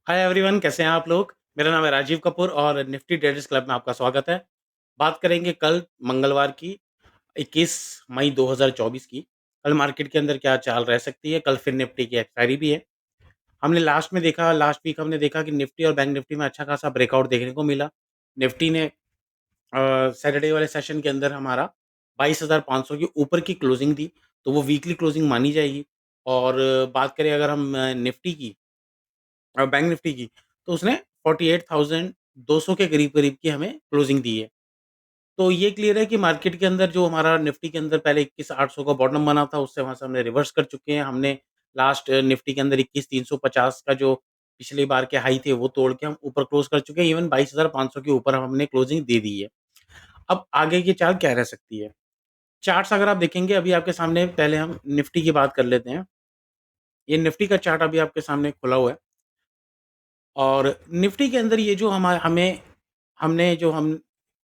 Hi everyone, कैसे हैं आप लोग? मेरा नाम है राजीव कपूर और निफ्टी ट्रेडर्स क्लब में आपका स्वागत है। बात करेंगे कल मंगलवार की 21 मई 2024 की। कल मार्केट के अंदर क्या चाल रह सकती है? कल फिर निफ्टी की एक्सपायरी भी है। हमने लास्ट वीक हमने देखा कि निफ्टी और बैंक निफ्टी में अच्छा खासा ब्रेकआउट देखने को मिला। निफ्टी ने सैटरडे वाले सेशन के अंदर हमारा 22,500 के ऊपर की क्लोजिंग दी, तो वो वीकली क्लोजिंग मानी जाएगी। और बात करें अगर हम निफ्टी की बैंक निफ्टी की, तो उसने 48,200 के करीब-करीब की हमें क्लोजिंग दी है। तो ये क्लियर है कि मार्केट के अंदर जो हमारा निफ्टी के अंदर पहले 21,800 का बॉटम बना था, उससे वहाँ से हमने रिवर्स कर चुके हैं। हमने लास्ट निफ्टी के अंदर 21,350 का जो पिछली बार के हाई थे, वो तोड़ के हम ऊपर क्लोज़ कर चुके हैं। इवन 22,500 के ऊपर हमने क्लोजिंग दे दी है। अब आगे की चाल क्या रह सकती है? चार्ट्स अगर आप देखेंगे अभी आपके सामने, पहले हम निफ्टी की बात कर लेते हैं। ये निफ्टी का चार्ट अभी आपके सामने खुला हुआ है। और निफ्टी के अंदर ये जो हम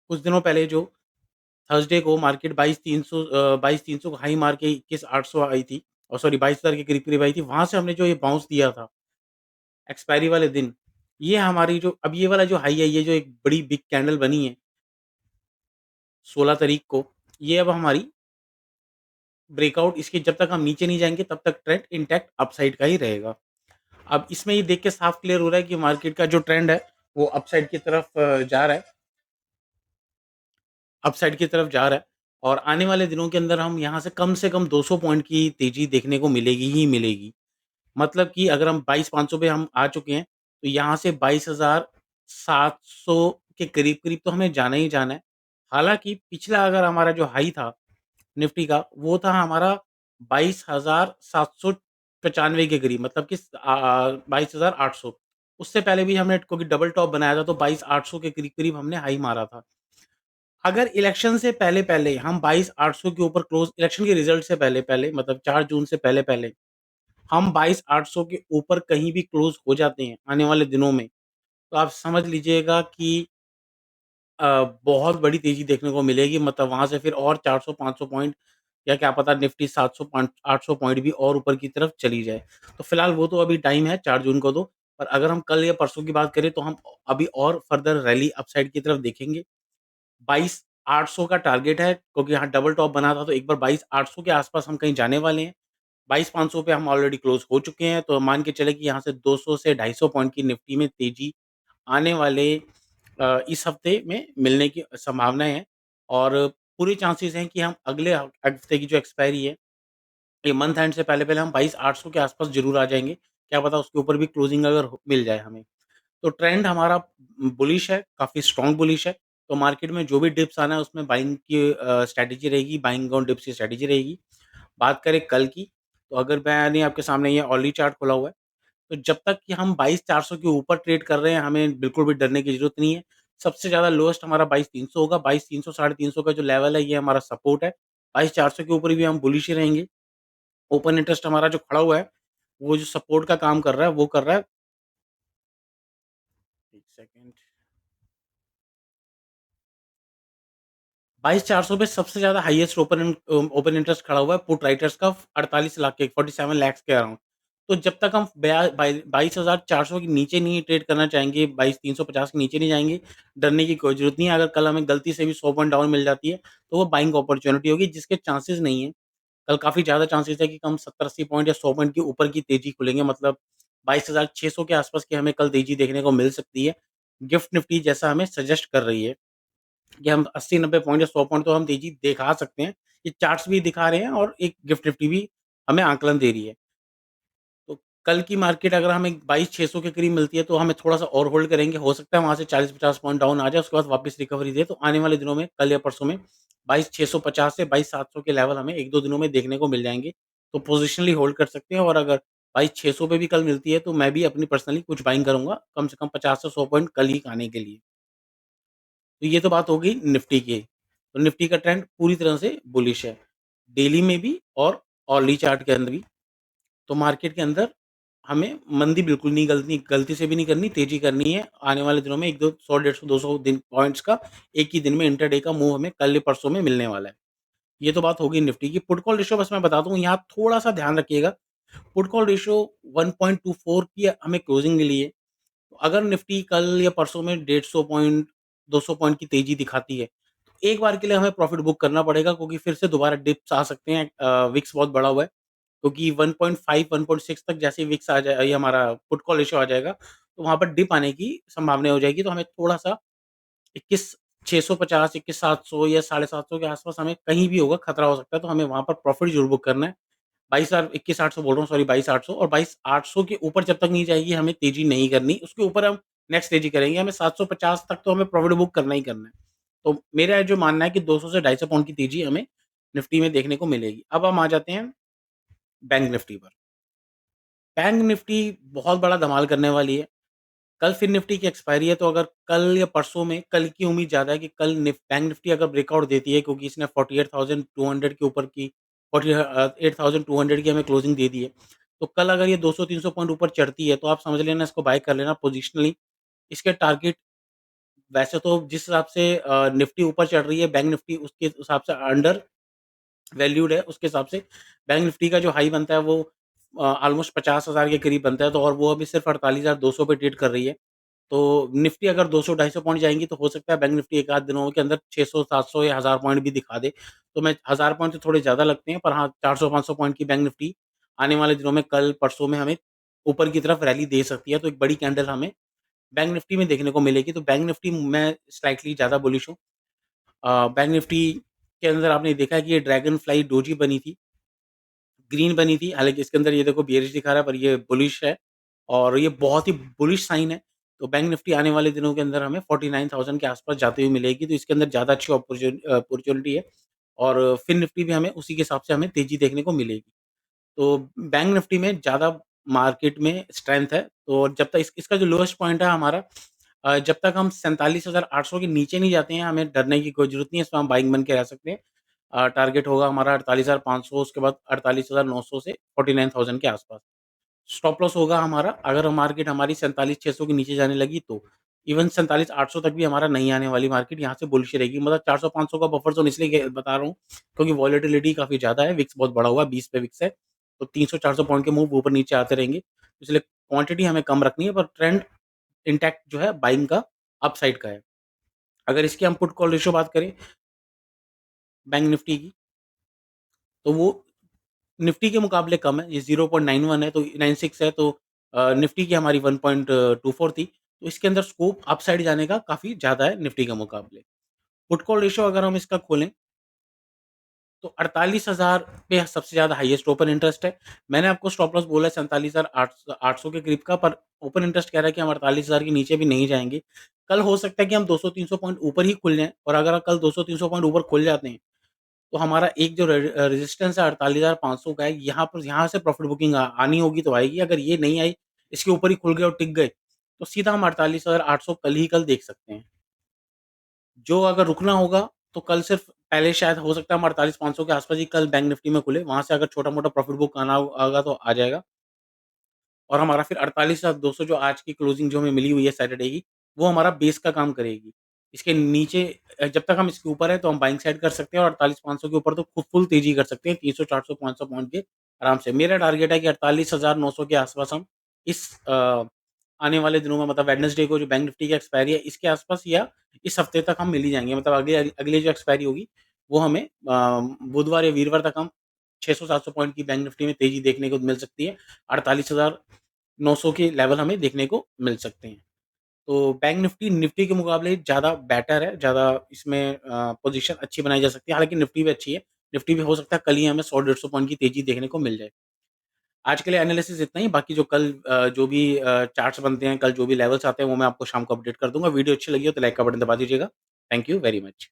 कुछ दिनों पहले जो थर्सडे को मार्केट 22,300 को हाई मार के 21,800 आई थी, और सॉरी 22,000 के करीब-करीब आई थी। वहाँ से हमने जो ये बाउंस दिया था एक्सपायरी वाले दिन, ये हमारी जो अब ये वाला जो हाई है, ये जो एक बड़ी बिग कैंडल बनी है 16 तारीख को, ये अब हमारी ब्रेकआउट, इसके जब तक हम नीचे नहीं जाएँगे तब तक ट्रेंड इंटैक्ट अपसाइड का ही रहेगा। अब इसमें ये देख के साफ क्लियर हो रहा है कि मार्केट का जो ट्रेंड है, वो अपसाइड की तरफ जा रहा है। अपसाइड की तरफ जा रहा है, और आने वाले दिनों के अंदर हम यहाँ से कम 200 पॉइंट की तेज़ी देखने को मिलेगी ही मिलेगी। मतलब कि अगर हम 22,500 पे हम आ चुके हैं, तो यहाँ से 22,700 के करीब-करीब तो हमें जाना ही जाना है। हालाँकि पिछला अगर हमारा जो हाई था निफ्टी का, वो था हमारा 22,795 के करीब, मतलब कि 22,800। उससे पहले भी हमने क्योंकि डबल टॉप बनाया था, तो 22,800 के करीब-करीब हमने हाई मारा था। अगर इलेक्शन से पहले-पहले हम 22,800 के ऊपर क्लोज़, इलेक्शन के रिज़ल्ट से पहले-पहले, मतलब 4 जून से पहले-पहले हम 22,800 के ऊपर कहीं भी क्लोज़ हो जाते हैं आने वाले दिनों में, तो आप समझ लीजिएगा कि बहुत बड़ी तेज़ी देखने को मिलेगी। मतलब वहाँ से फिर और 400-500 पॉइंट, या क्या पता निफ्टी 700 पॉइंट 800 पॉइंट भी और ऊपर की तरफ चली जाए। तो फिलहाल वो तो अभी टाइम है 4 जून को तो। पर अगर हम कल या परसों की बात करें, तो हम अभी और फर्दर रैली अपसाइड की तरफ देखेंगे। 22,800 का टारगेट है, क्योंकि यहाँ डबल टॉप बना था, तो एक बार 22,800 के आस-पास हम कहीं जाने वाले हैं। 22,500 पे हम ऑलरेडी क्लोज़ हो चुके हैं, तो मान के चलें कि यहाँ से 200 से 250 पॉइंट की निफ्टी में तेज़ी आने वाले इस हफ्ते में मिलने की संभावनाएँ हैं। और पूरे चांसेस हैं कि हम अगले हफ्ते की जो एक्सपायरी है, ये मंथ एंड से पहले-पहले हम 22,800 के आस-पास ज़रूर आ जाएँगे। क्या पता उसके ऊपर भी क्लोज़िंग अगर हो मिल जाए हमें। तो ट्रेंड हमारा बुलिश है, काफ़ी स्ट्रॉन्ग बुलिश है। तो मार्केट में जो भी डिप्स आना है, उसमें बाइंग की स्ट्रैटेजी रहेगी, बाइंग ऑन डिप्स की स्ट्रैटेजी रहेगी। बात करें कल की, तो अगर मैंने आपके सामने ये ऑली चार्ट खोला हुआ है, तो जब तक कि हम 22,400 के ऊपर ट्रेड कर रहे हैं, हमें बिल्कुल भी डरने की ज़रूरत नहीं है। सबसे ज़्यादा लोएस्ट हमारा 22,300 होगा, 22,300 साढ़े 300 का जो लेवल है, ये हमारा सपोर्ट है। 22,400 के ऊपर भी हम बुलिश ही रहेंगे। ओपन इंटरेस्ट हमारा जो खड़ा हुआ है, वो जो सपोर्ट का काम कर रहा है, वो कर रहा है। 1 सेकंड। 22,400 पे सबसे ज़्यादा हाईएस्ट ओपन इंटरेस्ट खड़ा हुआ है पुट राइटर्स का 48 लाख के 47 लैक्स के अराउंड। तो जब तक हम 22,400 के नीचे नहीं ट्रेड करना चाहेंगे, 22,350 के नीचे नहीं जाएँगे, डरने की कोई ज़रूरत नहीं है। अगर कल हमें गलती से भी 100 पॉइंट डाउन मिल जाती है, तो वो बाइंग अपॉर्च्युनिटी होगी, जिसके चांसेस नहीं है। कल काफ़ी ज़्यादा चांसेस है कि कम 70-80 पॉइंट या 100 पॉइंट के ऊपर की तेज़ी खुलेंगे, मतलब 22,600 के आसपास की हमें कल तेज़ी देखने को मिल सकती है। गिफ्ट निफ्टी जैसा हमें सजेस्ट कर रही है। कि हम 80-90 पॉइंट या 100 पॉइंट तो हम तेज़ी दिखा सकते हैं। ये चार्ट्स भी दिखा रहे हैं, और एक गिफ्ट निफ्टी भी हमें आकलन दे रही है। तो कल की मार्केट अगर हमें 22,600 के करीब मिलती है, तो हमें थोड़ा-सा और होल्ड करेंगे। हो सकता है वहाँ से 40-50 पॉइंट डाउन आ जाए, उसके बाद वापस रिकवरी दे। तो आने वाले दिनों में कल या परसों में 22,650 से 22,700 के लेवल हमें 1-2 दिनों में देखने को मिल जाएँगे। तो पोज़िशनली होल्ड कर सकते हैं, और अगर 22,600 पे भी कल मिलती है, तो मैं भी अपनी पर्सनली कुछ बाइंग करूँगा, कम से कम 50 से 100 पॉइंट कल ही आने के लिए। तो ये तो बात हो गई निफ्टी की। तो निफ्टी का ट्रेंड पूरी तरह से बुलिश है, डेली में भी और ऑर्ली चार्ट के अंदर भी। तो मार्केट के अंदर हमें मंदी बिल्कुल नहीं, गलती गलती से भी नहीं करनी, तेज़ी करनी है। आने वाले दिनों में 1-2 100, 150, 200 दिन पॉइंट्स का एक ही दिन में इंट्राडे का मूव हमें कल या परसों में मिलने वाला है। ये तो बात हो गई निफ्टी की। पुट कॉल रेशियो बस मैं बता दूँ, यहाँ थोड़ा-सा ध्यान रखिएगा। पुट कॉल रेशियो 1.24 की हमें क्लोजिंग मिली है। तो अगर निफ्टी कल या परसों में 150 पॉइंट, 200 पॉइंट की तेज़ी दिखाती है, तो एक बार के लिए हमें प्रॉफ़िट बुक करना पड़ेगा क्योंकि फिर से दोबारा डिप्स आ सकते हैं। विक्स बहुत बढ़ा हुआ है, क्योंकि 1.5 1.6 तक जैसे ही विक्स आ जाए, ये हमारा पुट कॉल रेशियो आ जाएगा, तो वहाँ पर डिप आने की संभावना हो जाएगी। तो हमें थोड़ा-सा 21,650, 21,700 या 750 के आस-पास हमें कहीं भी होगा खतरा हो सकता है, तो हमें वहाँ पर प्रॉफ़िट ज़रूर बुक करना है। 21,800 बोल रहा हूँ, सॉरी 22,800, और 22,800 के ऊपर जब तक नहीं जाएगी हमें तेज़ी नहीं करनी, उसके ऊपर हम नेक्स्ट तेज़ी करेंगे। हमें 750 तक तो हमें प्रॉफ़िट बुक करना ही करना है। तो मेरा जो मानना है कि 200 से 250 पॉइंट की तेज़ी हमें निफ्टी में देखने को मिलेगी। अब हम आ जाते हैं बैंक निफ्टी पर। बैंक निफ्टी बहुत बड़ा धमाल करने वाली है। कल फिर निफ्टी की एक्सपायरी है, तो अगर कल या परसों में, कल की उम्मीद ज़्यादा है कि कल बैंक निफ्टी अगर ब्रेकआउट देती है, क्योंकि इसने 48,200 के ऊपर की 48,200 की हमें क्लोजिंग दे दी है। तो कल अगर ये 200-300 पॉइंट ऊपर चढ़ती है, तो आप समझ लेना इसको बाय कर लेना पोजिशनली। इसके टारगेट, वैसे तो जिस हिसाब से निफ्टी ऊपर चढ़ रही है, बैंक निफ्टी उसके हिसाब से अंडर वैल्यूड है, उसके हिसाब से बैंक निफ्टी का जो हाई बनता है वो ऑलमोस्ट 50,000 के करीब बनता है, तो और वो अभी सिर्फ़ 48,200 पे ट्रेड कर रही है। तो निफ्टी अगर 200-250 पॉइंट जाएँगी, तो हो सकता है बैंक निफ्टी एक आध दिनों के अंदर 600, 700 या 1000 पॉइंट भी दिखा दे। तो मैं 1000 पॉइंट तो थोड़े ज़्यादा लगते हैं, पर हाँ, 400-500 पॉइंट की बैंक निफ्टी आने वाले दिनों में, कल परसों में हमें ऊपर की तरफ रैली दे सकती है। तो एक बड़ी कैंडल हमें बैंक निफ्टी में देखने को मिलेगी। तो बैंक निफ्टी मैं स्लाइटली ज़्यादा बुलिश हूँ। बैंक निफ्टी के अंदर आपने देखा है कि ये ड्रैगन फ्लाई डोजी बनी थी, ग्रीन बनी थी। हालाँकि इसके अंदर ये देखो बेयरिश दिखा रहा है, पर ये बुलिश है और ये बहुत ही बुलिश साइन है। तो बैंक निफ्टी आने वाले दिनों के अंदर हमें 49,000 के आस-पास जाते हुए मिलेगी, तो इसके अंदर ज़्यादा अच्छी अपॉर्च्युनिटी है, और फिर निफ्टी भी हमें उसी के हिसाब से हमें तेज़ी देखने को मिलेगी। तो बैंक निफ्टी में ज़्यादा मार्केट में स्ट्रेंथ है। तो जब तक इसका जो लोएस्ट पॉइंट है हमारा, जब तक हम 47,800 के नीचे नहीं जाते हैं, हमें डरने की कोई ज़रूरत नहीं है, इसमें हम बाइंग बन के रह सकते हैं। टारगेट होगा हमारा 48,500, उसके बाद 48,900 से 49,000 के आस-पास। स्टॉप लॉस होगा हमारा, अगर मार्केट हमारी 47,600 के नीचे जाने लगी तो। इवन 47,800 तक भी हमारा नहीं आने वाली मार्केट, यहाँ से बुलिश रहेगी। मतलब 400-500 का बफर ज़ोन इसलिए बता रहा हूँ, क्योंकि वॉलेटिलिटी काफ़ी ज़्यादा है, विक्स बहुत बढ़ा हुआ है, 20 पे विक्स है। तो 300-400 पॉइंट के मूव ऊपर-नीचे आते रहेंगे। इसलिए क्वांटिटी हमें कम रखनी है, पर ट्रेंड इंटैक्ट जो है बाइंग का, अपसाइड का है। अगर इसकी हम पुट कॉल रेशियो बात करें बैंक निफ्टी की, तो वो निफ्टी के मुकाबले कम है, ये 0.91 है, तो 96 है, तो निफ्टी की हमारी 1.24 थी, तो इसके अंदर स्कोप अपसाइड जाने का काफ़ी ज़्यादा है निफ्टी के मुकाबले। पुट कॉल रेशियो अगर हम इसका खोलें, तो 48,000 पे सबसे ज़्यादा हाईएस्ट ओपन इंटरेस्ट है। मैंने आपको स्टॉप लॉस बोला है 47,800 के करीब का, पर ओपन इंटरेस्ट कह रहा है कि हम 48,000 के नीचे भी नहीं जाएँगे। कल हो सकता है कि हम 200-300 पॉइंट ऊपर ही खुल जाएँ, और अगर कल 200-300 पॉइंट ऊपर खुल जाते हैं, तो हमारा एक जो रेजिस्टेंस है 48,500 का है, यहाँ से प्रॉफिट बुकिंग आनी होगी तो आएगी। अगर ये नहीं आई, इसके ऊपर ही खुल गए और टिक गए, तो सीधा हम 48,800 कल देख सकते हैं। जो अगर रुकना होगा, तो कल सिर्फ पहले शायद हो सकता है हम 48,500 के आस-पास ही कल बैंक निफ्टी में खुले, वहाँ से अगर छोटा-मोटा प्रॉफिट बुक आना होगा तो आ जाएगा, और हमारा फिर 48,200 जो आज की क्लोजिंग जो हमें मिली हुई है सैटरडे की, वो हमारा बेस का काम करेगी। इसके नीचे जब तक हम इसके ऊपर हैं, तो हम बाइंग साइड कर सकते हैं, और 48,500 के ऊपर तो फुल तेज़ी कर सकते हैं, 300, 400, 500 पॉइंट के आराम से। मेरा टारगेट है कि 48,900 के आस-पास हम इस आने वाले दिनों में, मतलब वेडनेसडे को जो बैंक निफ्टी की एक्सपायरी है, इसके आस-पास या इस हफ्ते तक हम मिल ही जाएँगे। मतलब अगले अगली जो एक्सपायरी होगी, वो हमें बुधवार या वीरवार तक हम 600-700 पॉइंट की बैंक निफ्टी में तेज़ी देखने को मिल सकती है। 48,900 के लेवल हमें देखने को मिल सकते हैं। तो बैंक निफ्टी, निफ्टी के मुकाबले ज़्यादा बेटर है, ज़्यादा इसमें पोज़ीशन अच्छी बनाई जा सकती है। हालाँकि निफ्टी भी अच्छी है, निफ्टी भी हो सकता है कल ही हमें 100-150 पॉइंट की तेज़ी देखने को मिल जाए। आज के लिए एनालिसिस इतना ही, बाकी जो कल जो भी चार्ट्स बनते हैं, कल जो भी लेवल्स आते हैं, वो मैं आपको शाम को अपडेट कर दूँगा। वीडियो अच्छी लगी हो तो लाइक का बटन दबा दीजिएगा। Thank you very much.